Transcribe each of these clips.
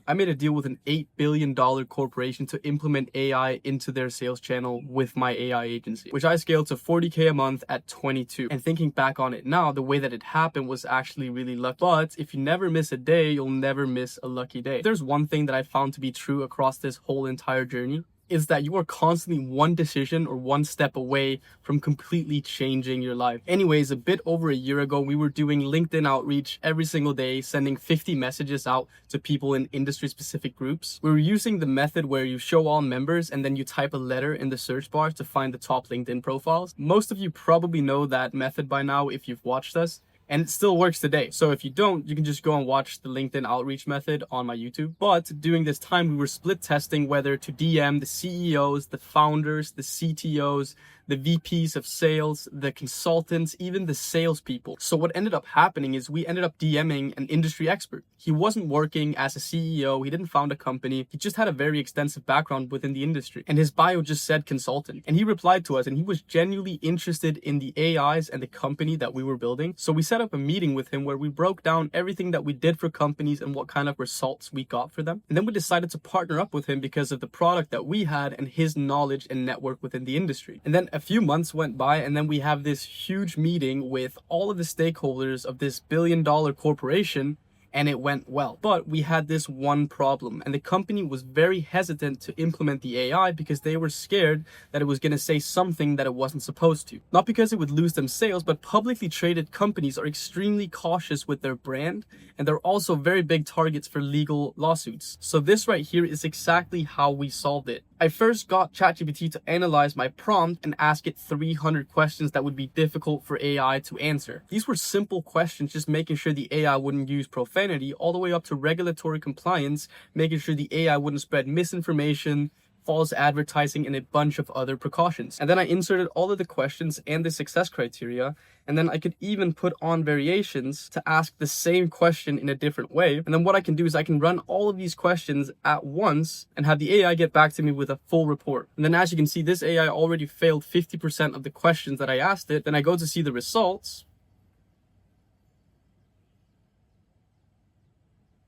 I made a deal with an $8 billion corporation to implement AI into their sales channel with my AI agency, which I scaled to 40K a month at 22. And thinking back on it now, the way that it happened was actually really lucky. But if you never miss a day, you'll never miss a lucky day. If there's one thing that I found to be true across this whole entire journey, is that you are constantly one decision or one step away from completely changing your life. Anyways, a bit over a year ago, we were doing LinkedIn outreach every single day, sending 50 messages out to people in industry specific groups. We were using the method where you show all members and then you type a letter in the search bar to find the top LinkedIn profiles. Most of you probably know that method by now if you've watched us. And it still works today. So if you don't, you can just go and watch the LinkedIn outreach method on my YouTube. But during this time, we were split testing whether to DM the CEOs, the founders, the CTOs, the VPs of sales, the consultants, even the salespeople. So what ended up happening is we ended up DMing an industry expert. He wasn't working as a CEO. He didn't found a company. He just had a very extensive background within the industry. And his bio just said consultant. And he replied to us and he was genuinely interested in the AIs and the company that we were building. So we set up a meeting with him where we broke down everything that we did for companies and what kind of results we got for them. And then we decided to partner up with him because of the product that we had and his knowledge and network within the industry. And then a few months went by and then we have this huge meeting with all of the stakeholders of this billion-dollar corporation. And it went well. But we had this one problem, and the company was very hesitant to implement the AI because they were scared that it was going to say something that it wasn't supposed to. Not because it would lose them sales, but publicly traded companies are extremely cautious with their brand, and they're also very big targets for legal lawsuits. So this right here is exactly how we solved it. I first got ChatGPT to analyze my prompt and ask it 300 questions that would be difficult for AI to answer. These were simple questions, just making sure the AI wouldn't use profanity, all the way up to regulatory compliance, making sure the AI wouldn't spread misinformation, false advertising, and a bunch of other precautions. And then I inserted all of the questions and the success criteria, and then I could even put on variations to ask the same question in a different way. And then what I can do is I can run all of these questions at once and have the AI get back to me with a full report. And then as you can see, this AI already failed 50% of the questions that I asked it. Then I go to see the results.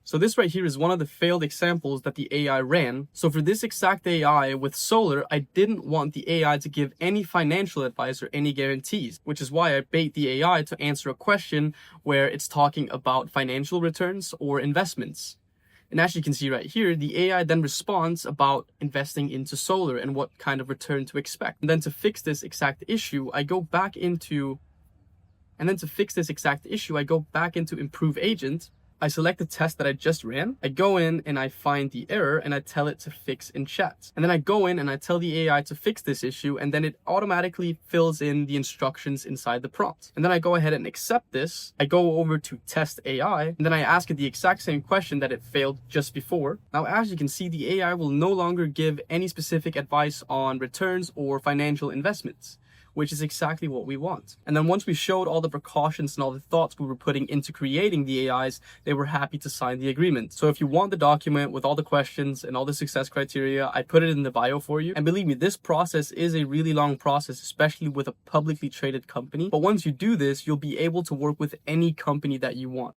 So this right here is one of the failed examples that the AI ran. So for this exact AI with Solar, I didn't want the AI to give any financial advice or any guarantees, which is why I bait the AI to answer a question where it's talking about financial returns or investments. And as you can see right here, the AI then responds about investing into solar and what kind of return to expect. And then to fix this exact issue, I go back into Improve Agent. I select the test that I just ran. I go in and I find the error and I tell it to fix in chat. And then I go in and I tell the AI to fix this issue, and then it automatically fills in the instructions inside the prompt. And then I go ahead and accept this. I go over to test AI, and then I ask it the exact same question that it failed just before. Now, as you can see, the AI will no longer give any specific advice on returns or financial investments, which is exactly what we want. And then once we showed all the precautions and all the thoughts we were putting into creating the AIs, they were happy to sign the agreement. So if you want the document with all the questions and all the success criteria, I put it in the bio for you. And believe me, this process is a really long process, especially with a publicly traded company. But once you do this, you'll be able to work with any company that you want.